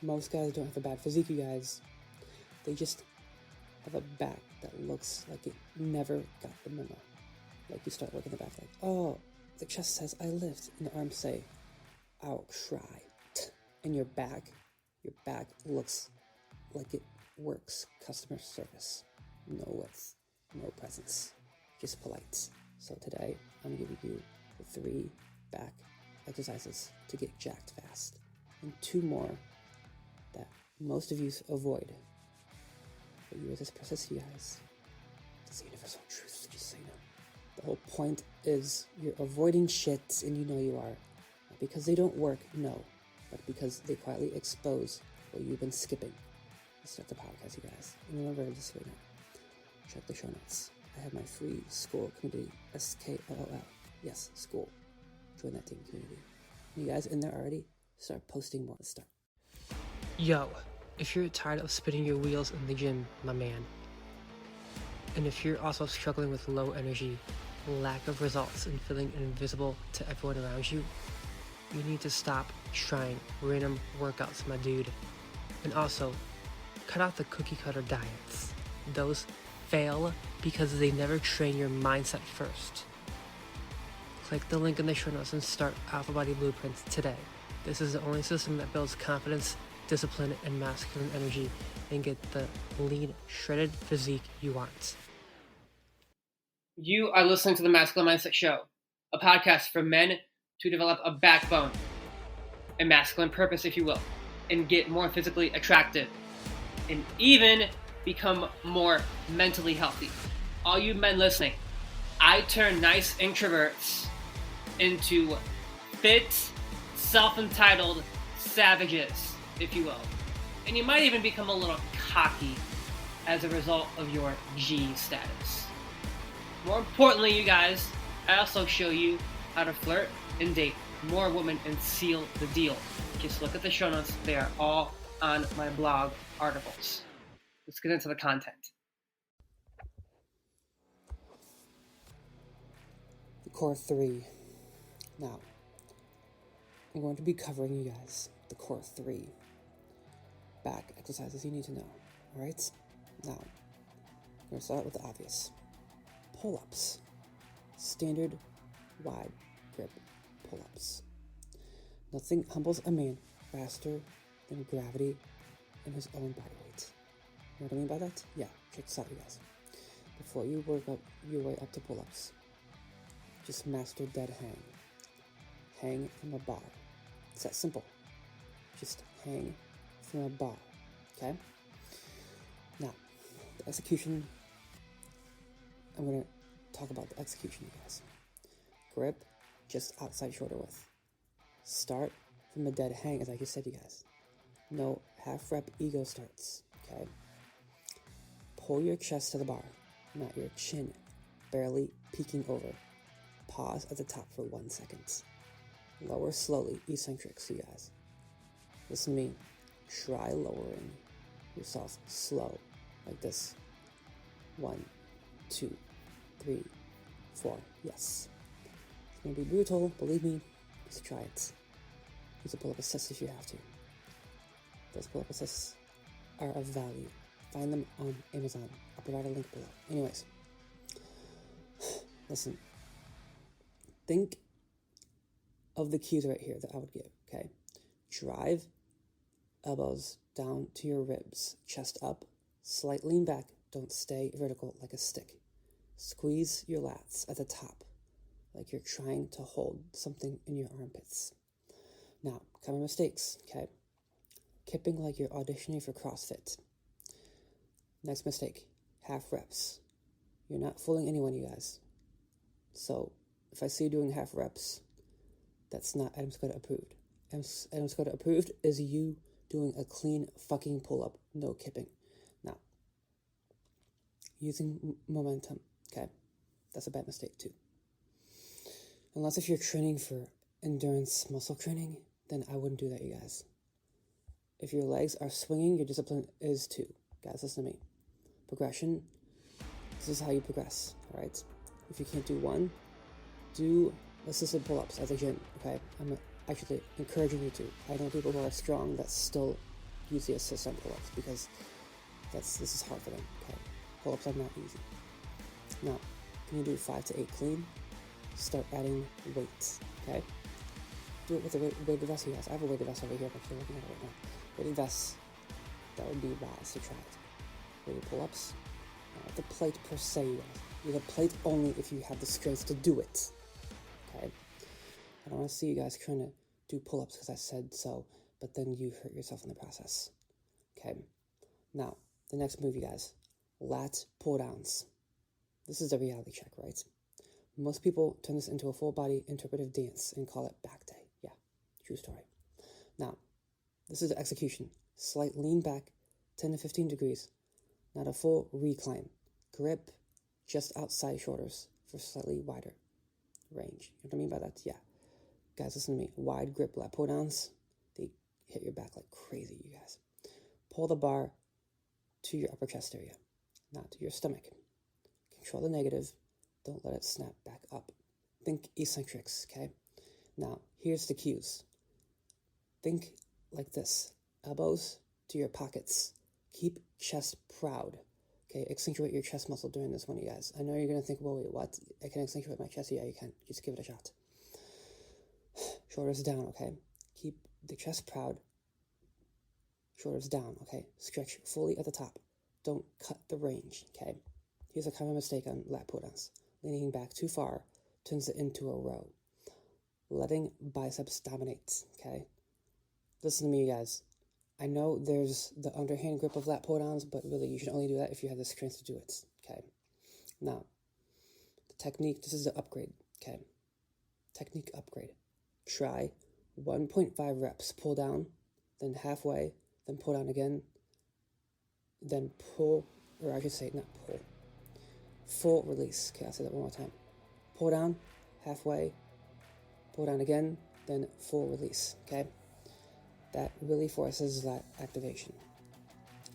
Most guys don't have a bad physique, you guys. They just have a back that looks like it never got the memo. Like you start looking at the back like, oh, the chest says I lift, and the arms say, I'll try. And your back looks like it works customer service. No width, no presence, just polite. So today, I'm giving you the 3 back exercises to get jacked fast, and 2 more that most of you avoid. But you resist persist, you guys. It's a universal truth, just so you know. The whole point is you're avoiding shit, and you know you are. Not because they don't work, no, but because they quietly expose what you've been skipping. Let's start the podcast, you guys. And remember this right now. Check the show notes. I have my free SKOOL community, SKOOL. Yes, SKOOL. Join that team community. You guys in there already? Start posting more. Let's start. Yo, if you're tired of spinning your wheels in the gym, my man, and if you're also struggling with low energy, lack of results, and feeling invisible to everyone around you, you need to stop trying random workouts, my dude. And also, cut out the cookie cutter diets. Those fail because they never train your mindset first. Click the link in the show notes and start Alpha Body Blueprint today. This is the only system that builds confidence, discipline, and masculine energy, and get the lean, shredded physique you want. You are listening to the Masculine Mindset Show, a podcast for men to develop a backbone, a masculine purpose, if you will, and get more physically attractive, and even become more mentally healthy. All you men listening, I turn nice introverts into fit, self-entitled savages, if you will. And you might even become a little cocky as a result of your G status. More importantly, you guys, I also show you how to flirt and date more women and seal the deal. Just look at the show notes. They are all on my blog articles. Let's get into the content. The core 3. Now, I'm going to be covering you guys the core 3 back exercises you need to know. Alright? Now, I'm going to start with the obvious. Pull-ups. Standard wide grip pull-ups. Nothing humbles a man faster than gravity in his own body weight. You know what I mean by that? Yeah, check this out, you guys. Before you work up your way up to pull-ups, just master dead hang. Hang from a bar. It's that simple. Just hang from a bar, okay? Now, the execution, I'm going to talk about the execution, you guys. Grip just outside shoulder width. Start from a dead hang, as I just said, you guys. No half rep ego starts, okay? Pull your chest to the bar, not your chin, barely peeking over. Pause at the top for 1 second. Lower slowly, eccentrics, you guys. Listen to me. Try lowering yourself slow, like this. 1, 2, 3, 4. Yes. It's going to be brutal, believe me. Just try it. Use a pull-up assist if you have to. Those pull-up assists are of value. Find them on Amazon. I'll provide a link below. Anyways. Listen. Think of the cues right here that I would give, okay? Drive elbows down to your ribs, chest up, slight lean back, don't stay vertical like a stick. Squeeze your lats at the top, like you're trying to hold something in your armpits. Now, common mistakes, okay? Kipping like you're auditioning for CrossFit. Next mistake, half reps. You're not fooling anyone, you guys. So, if I see you doing half reps, that's not Adam's Code approved. Adam's Code approved is you doing a clean fucking pull-up, no kipping. Now, using momentum, okay? That's a bad mistake too. Unless if you're training for endurance muscle training, then I wouldn't do that, you guys. If your legs are swinging, your discipline is too. Guys, listen to me. Progression, this is how you progress, all right? If you can't do one, do assisted pull-ups at the gym, okay? I'm actually encouraging you to. I know people who are strong that still use the assist on pull-ups because this is hard for them. Okay, pull-ups are not easy. Now, can you do 5 to 8 clean? Start adding weights. Okay, do it with a weighted vest, you guys. I have a weighted vest over here, but you're looking at it right now. Weighted vests, that would be wise to try it. Weighted pull-ups, not with the plate per se, you guys. Use a plate only if you have the strength to do it. Okay, I don't want to see you guys trying to do pull-ups because I said so, but then you hurt yourself in the process. Okay, now the next move, you guys, lat pull-downs. This is a reality check, right? Most people turn this into a full-body interpretive dance and call it back day. Yeah, true story. Now, this is the execution. Slight lean back, 10 to 15 degrees, not a full recline. Grip just outside shoulders for slightly wider range. You know what I mean by that? Yeah. Guys, listen to me. Wide grip lat pull-downs, they hit your back like crazy, you guys. Pull the bar to your upper chest area, not to your stomach. Control the negative. Don't let it snap back up. Think eccentrics, okay? Now, here's the cues. Think like this. Elbows to your pockets. Keep chest proud. Okay, accentuate your chest muscle during this one, you guys. I know you're going to think, well, wait, what? I can accentuate my chest? Yeah, you can. Just give it a shot. Shoulders down, okay? Keep the chest proud. Shoulders down, okay? Stretch fully at the top. Don't cut the range, okay? Here's a common mistake on lat pull-downs. Leaning back too far turns it into a row. Letting biceps dominate, okay? Listen to me, you guys. I know there's the underhand grip of lat pull-downs, but really you should only do that if you have the strength to do it, okay? Now, the technique, this is the upgrade, okay? Technique upgrade. Try 1.5 reps, pull down, then halfway, then pull down again, then pull, or I should say not pull, full release. Okay, I'll say that one more time. Pull down, halfway, pull down again, then full release, okay? That really forces that activation.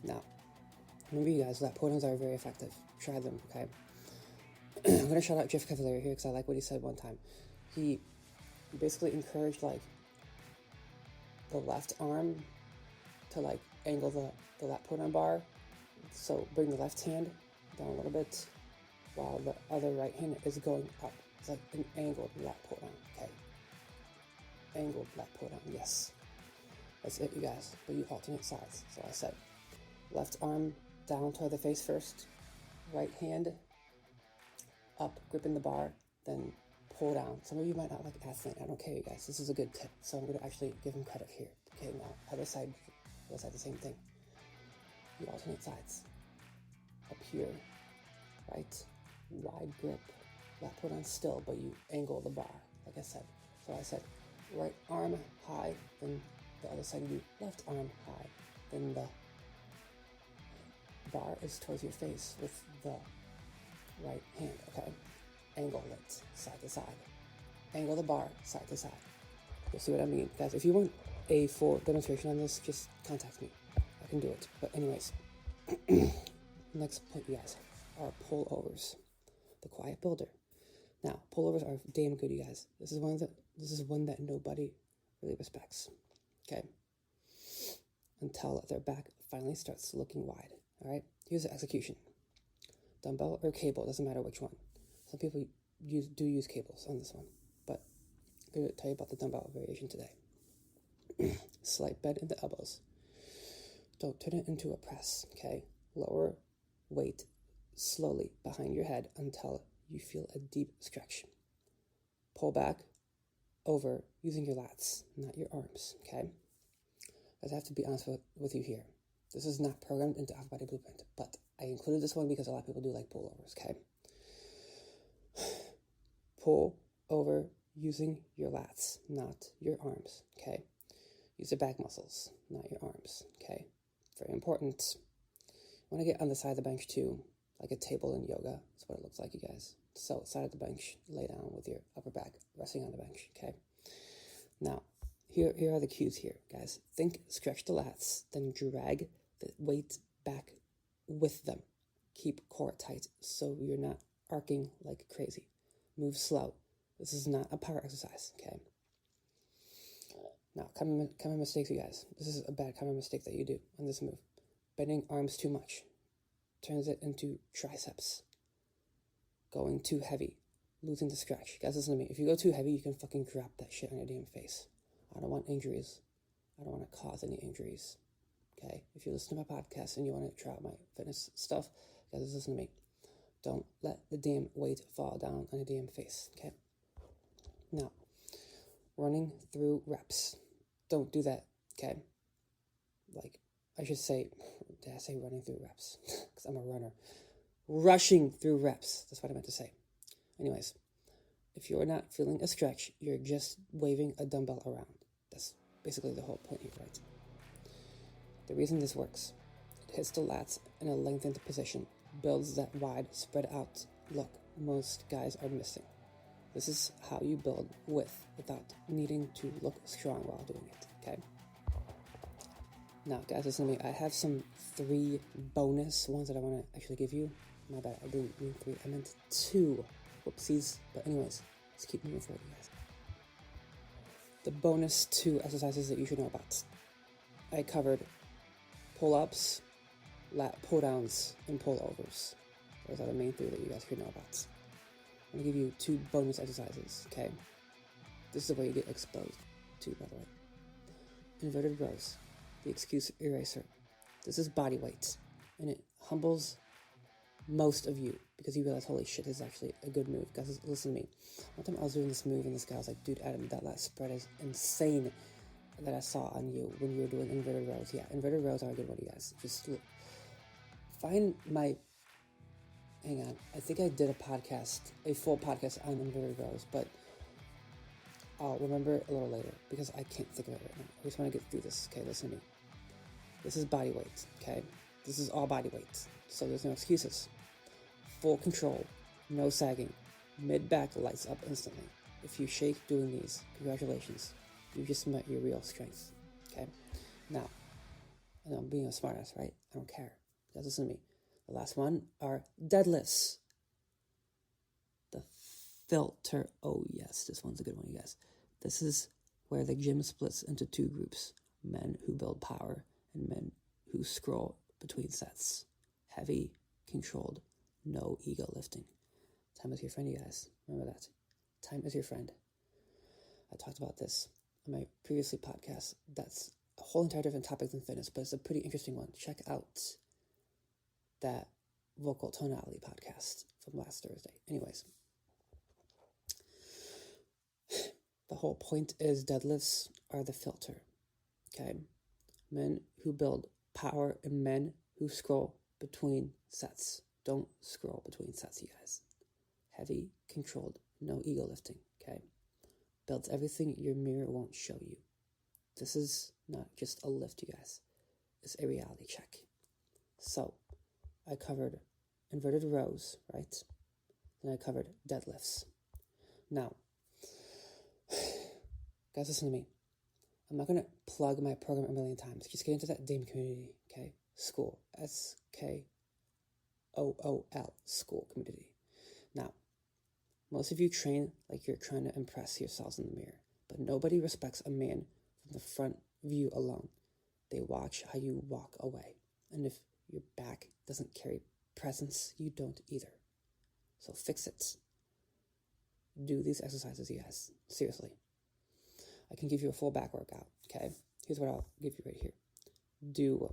Now, remember you guys, lat pull-downs are very effective. Try them, okay? I'm going to shout out Jeff Cavalier here because I like what he said one time. He basically encouraged, like, the left arm to, like, angle the lat pull-down bar. So bring the left hand down a little bit while the other right hand is going up. It's like an angled lat pull-down, okay? Angled lat pull-down, yes. That's it, you guys. But you alternate sides. So I said, left arm down toward the face first. Right hand up, gripping the bar, then pull down. Some of you might not like athlete. I don't care, you guys. This is a good tip. So I'm going to actually give him credit here. Okay, now, other side, the same thing. You alternate sides. Up here, right? Wide grip. Lat pull down still, but you angle the bar, like I said. So I said, right arm high, then the other side, you left arm high, then the bar is towards your face with the right hand, okay? Angle it side to side. Angle the bar side to side. You'll see what I mean. Guys, if you want a full demonstration on this, just contact me. I can do it. But anyways, next point, you guys, are pullovers. The quiet builder. Now, pullovers are damn good, you guys. This is one that nobody really respects. Okay? Until their back finally starts looking wide. Alright? Here's the execution. Dumbbell or cable, doesn't matter which one. Some people do use cables on this one, but I'm going to tell you about the dumbbell variation today. Slight bend in the elbows. Don't turn it into a press, okay? Lower weight slowly behind your head until you feel a deep stretch. Pull back over using your lats, not your arms, okay? Guys, I have to be honest with you here. This is not programmed into Upper Body Blueprint, but I included this one because a lot of people do like pullovers, okay? Pull over using your lats, not your arms, okay? Use the back muscles, not your arms, okay? Very important. You want to get on the side of the bench too, like a table in yoga. That's what it looks like, you guys. So, side of the bench, lay down with your upper back resting on the bench, okay? Now, here are the cues here, guys. Think, stretch the lats, then drag the weight back with them. Keep core tight so you're not arcing like crazy. Move slow. This is not a power exercise, okay? Now, common mistakes, you guys. This is a bad common mistake that you do on this move. Bending arms too much turns it into triceps. Going too heavy, losing the stretch. Guys, listen to me. If you go too heavy, you can fucking drop that shit on your damn face. I don't want injuries. I don't want to cause any injuries. Okay? If you listen to my podcast and you want to try out my fitness stuff, guys, listen to me. Don't let the damn weight fall down on your damn face. Okay? Now, running through reps. Don't do that. Okay? Like, I should say, did I say running through reps? Because I'm a runner. Rushing through reps. That's what I meant to say. Anyways, if you're not feeling a stretch, you're just waving a dumbbell around. That's basically the whole point here, right? The reason this works, it hits the lats in a lengthened position, builds that wide, spread out look most guys are missing. This is how you build width without needing to look strong while doing it, okay? Now, guys, listen to me. I have some 3 bonus ones that I want to actually give you. My bad, I didn't mean 3. I meant 2. Whoopsies. But anyways, let's keep moving forward, you guys. The bonus 2 exercises that you should know about. I covered pull-ups, lat pulldowns, and pullovers. Those are the main 3 that you guys should know about. I'm going to give you 2 bonus exercises, okay? This is where you get exposed to, by the way. Inverted rows. The excuse eraser. This is body weight, and it humbles most of you because you realize, holy shit, this is actually a good move. Guys, listen to me. One time I was doing this move, and this guy was like, dude, Adam, that lat spread is insane that I saw on you when you were doing inverted rows. Yeah, inverted rows are a good one, you guys. Just look. Find my... Hang on. I think I did a full podcast on inverted rows, but I'll remember it a little later because I can't think of it right now. I just want to get through this. Okay, listen to me. This is body weight, okay? This is all body weight, so there's no excuses. Full control, no sagging. Mid-back lights up instantly. If you shake doing these, congratulations. You just met your real strength, okay? Now, I know I'm being a smartass, right? I don't care. Guys, listen to me. The last one are deadlifts. The filter. Oh, yes, this one's a good one, you guys. This is where the gym splits into 2 groups. Men who build power and men who scroll between sets. Heavy, controlled, no ego lifting. Time is your friend, you guys. Remember that. Time is your friend. I talked about this on my previously podcast. That's a whole entire different topic than fitness, but it's a pretty interesting one. Check out that vocal tonality podcast from last Thursday. Anyways, the whole point is deadlifts are the filter, okay? Men who build power and men who scroll between sets. Don't scroll between sets, you guys. Heavy, controlled, no ego lifting, okay? Builds everything your mirror won't show you. This is not just a lift, you guys. It's a reality check. So, I covered inverted rows, right? Then I covered deadlifts. Now, guys, listen to me. I'm not going to plug my program a million times. Just get into that damn community, okay? SKOOL. SKOOL. SKOOL community. Now, most of you train like you're trying to impress yourselves in the mirror, but nobody respects a man from the front view alone. They watch how you walk away. And if your back doesn't carry presence, you don't either. So fix it. Do these exercises, you guys. Seriously. I can give you a full back workout, okay? Here's what I'll give you right here. Do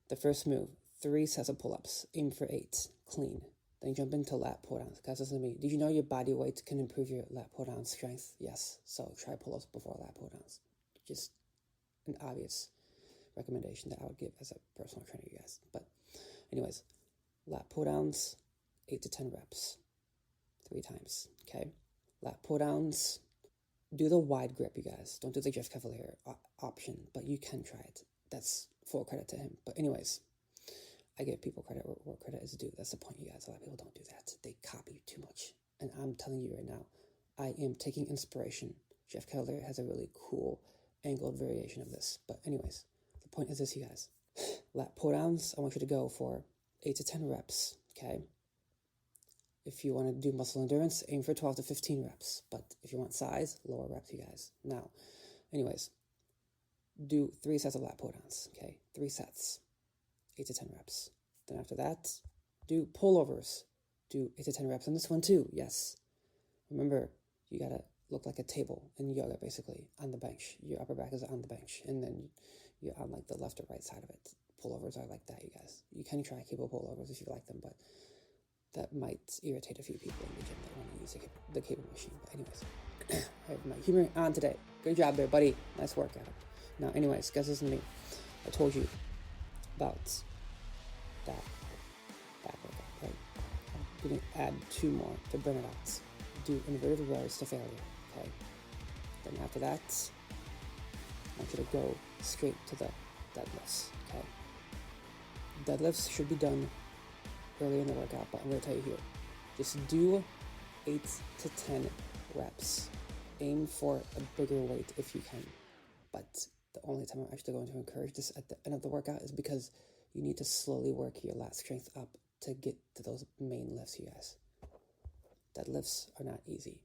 the first move, 3 sets of pull-ups. Aim for 8, clean. Then jump into lat pull-downs. Guys, listen to me. Did you know your body weight can improve your lat pull-down strength? Yes. So try pull-ups before lat pull-downs. Just an obvious recommendation that I would give as a personal trainer, you guys. But anyways, lat pull-downs, 8 to 10 reps, 3 times, okay? Lat pull-downs, do the wide grip, you guys. Don't do the Jeff Cavalier option, but you can try it. That's full credit to him. But anyways, I give people credit where credit is due. That's the point, you guys. A lot of people don't do that. They copy too much. And I'm telling you right now, I am taking inspiration. Jeff Cavalier has a really cool angled variation of this. But anyways, the point is this, you guys. Lat pull-downs, I want you to go for 8 to 10 reps, okay? If you want to do muscle endurance, aim for 12 to 15 reps. But if you want size, lower reps, you guys. Now, Anyways, do 3 sets of lat pull-downs, okay? 3 sets, 8 to 10 reps. Then after that, do pullovers. Do 8 to 10 reps on this one too, yes. Remember, you gotta look like a table in yoga, basically, on the bench. Your upper back is on the bench, and then you're on like the left or right side of it. Pullovers are like that, you guys. You can try cable pullovers if you like them, but that might irritate a few people in the gym that want to use the cable machine. But anyways, I have my humor on today. Good job there, buddy. Nice workout. Now, anyways, guys, listen to me. I told you about that back workout, right? I'm going to add 2 more to burn it out. Do inverted rows to failure, okay? Then after that, I want you to go straight to the deadlifts, okay? Deadlifts should be done earlier in the workout, but I'm going to tell you here, just do 8 to 10 reps. Aim for a bigger weight if you can, but the only time I'm actually going to encourage this at the end of the workout is because you need to slowly work your lat strength up to get to those main lifts, you guys. Deadlifts are not easy.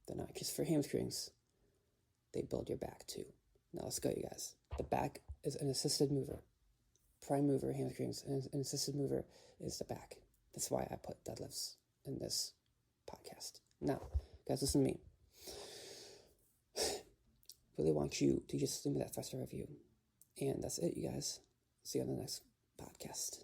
They're not just for hamstrings. They build your back too. Now let's go, you guys. The back is an assisted mover. Prime mover, hamstrings, and an assisted mover is the back. That's why I put deadlifts in this podcast. Now, guys, listen to me. Really want you to just leave me that 5-star review. And that's it, you guys. See you on the next podcast.